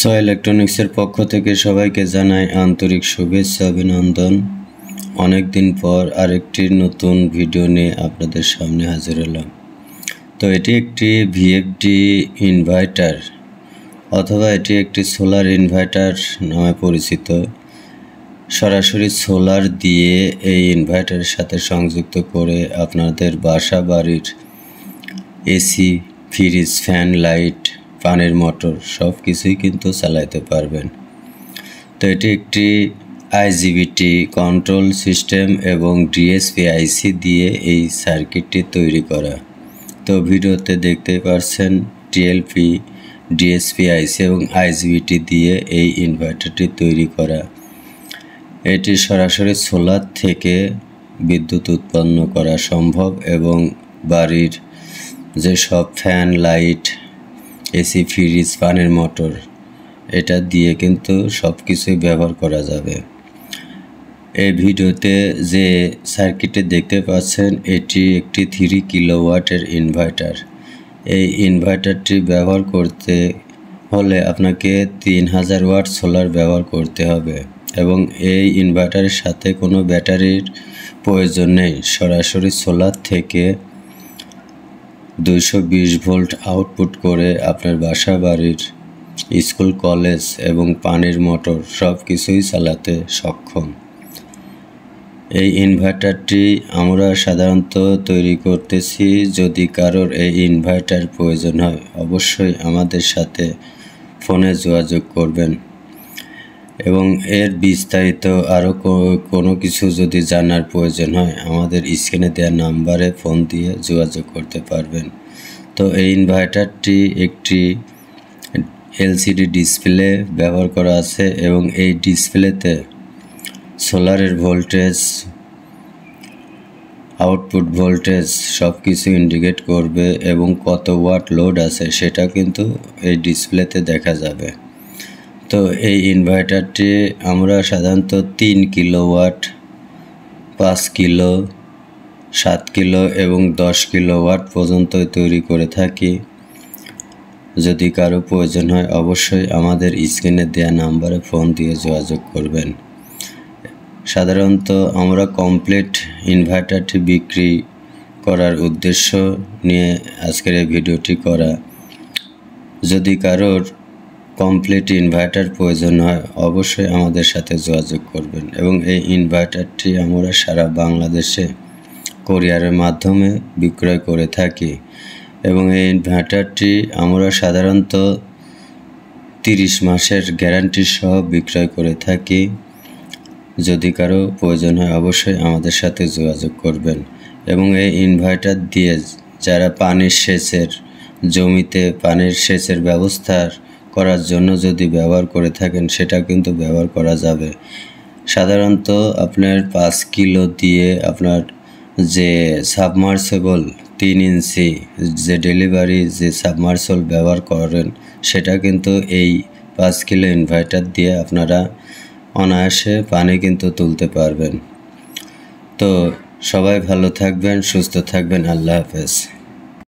ইলেকট্রনিক্সের পক্ষ থেকে সবাইকে জানাই আন্তরিক শুভেচ্ছা অভিনন্দন। অনেক দিন পর আরেকটি নতুন ভিডিও নিয়ে আপনাদের সামনে হাজির হলাম। তো এটি একটি ভিএফডি ইনভার্টার অথবা এটি একটি সোলার ইনভার্টার নামে পরিচিত। সরাসরি সোলার দিয়ে এই ইনভার্টারের সাথে সংযুক্ত করে আপনাদের বাসা বাড়ির এসি, ফ্রিজ, ফ্যান, লাইট, পানির মোটর সব কিছুই কিন্তু চালাতে পারবেন। তো এটি একটি আইজিবিটি কন্ট্রোল সিস্টেম এবং ডিএসপি আইসি দিয়ে এই সার্কিটটি তৈরি করা। তো ভিডিওতে দেখতে পাচ্ছেন টিএলপি, ডিএসপি আইসি এবং আইজিবিটি দিয়ে এই ইনভার্টারটি তৈরি করা। এটি সরাসরি সোলার থেকে বিদ্যুৎ উৎপন্ন করা সম্ভব এবং বাড়ির যেসব ফ্যান, লাইট, এসি, ফ্রিজ, পানির মোটর এটা দিয়ে কিন্তু সব কিছুই ব্যবহার করা যাবে। এই ভিডিওতে যে সার্কিটে দেখতে পাচ্ছেন এটি একটি 3 কিলোওয়াটের ইনভার্টার। এই ইনভার্টারটি ব্যবহার করতে হলে আপনাকে 3000 ওয়াট সোলার ব্যবহার করতে হবে এবং এই ইনভার্টারের সাথে কোনো ব্যাটারির প্রয়োজন নেই। সরাসরি সোলার থেকে 220 ভোল্ট আউটপুট করে আপনার বাসা বাড়ির স্কুল, কলেজ এবং পানির মোটর সব কিছুই চালাতে সক্ষম। এই ইনভার্টারটি আমরা সাধারণত তৈরি করতেছি। যদি কারোর এই ইনভার্টার প্রয়োজন হয় অবশ্যই আমাদের সাথে ফোনে যোগাযোগ করবেন এবং এর বিস্তারিত আরও কোনো কিছু যদি জানার প্রয়োজন হয় আমাদের স্ক্রিনে দেওয়া নাম্বারে ফোন দিয়ে যোগাযোগ করতে পারবেন। তো এই ইনভার্টারটি একটি এলসিডি ডিসপ্লে ব্যবহার করা আছে এবং এই ডিসপ্লেতে সোলারের ভোল্টেজ, আউটপুট ভোল্টেজ সব কিছু ইন্ডিকেট করবে এবং কত ওয়াট লোড আছে সেটা কিন্তু এই ডিসপ্লেতে দেখা যাবে। তো এই ইনভার্টারটি আমরা সাধারণত 3 কিলোওয়াট, 5 কিলো, 7 কিলো এবং 10 কিলোওয়াট পর্যন্ত তৈরি করে থাকি। যদি কারো প্রয়োজন হয় অবশ্যই আমাদের স্ক্রিনে দেওয়া নাম্বারে ফোন দিয়ে যোগাযোগ করবেন। সাধারণত আমরা কমপ্লিট ইনভার্টারটি বিক্রি করার উদ্দেশ্য নিয়ে আজকের এই ভিডিওটি করা। যদি কারোর কমপ্লিট ইনভার্টার প্রয়োজন হয় অবশ্যই আমাদের সাথে যোগাযোগ করবেন এবং এই ইনভার্টারটি আমরা সারা বাংলাদেশে কোরিয়ারের মাধ্যমে বিক্রয় করে থাকি এবং এই ইনভার্টারটি আমরা সাধারণত 30 মাসের গ্যারান্টি সহ বিক্রয় করে থাকি। যদি কারো প্রয়োজন হয় অবশ্যই আমাদের সাথে যোগাযোগ করবেন এবং এই ইনভার্টার দিয়ে যারা পানির সেচের, জমিতে পানির সেচের ব্যবস্থা করার জন্য যদি ব্যবহার করে থাকেন সেটা কিন্তু ব্যবহার করা যাবে। সাধারণত আপনার 5 কিলো দিয়ে আপনার যে সাবমার্সেবল 3 ইঞ্চি যে ডেলিভারি যে সাবমার্সেবল ব্যবহার করেন সেটা কিন্তু এই 5 কিলো ইনভার্টার দিয়ে আপনারা অনায়াসে পানি কিন্তু তুলতে পারবেন। তো সবাই ভালো থাকবেন, সুস্থ থাকবেন। আল্লাহ হাফেজ।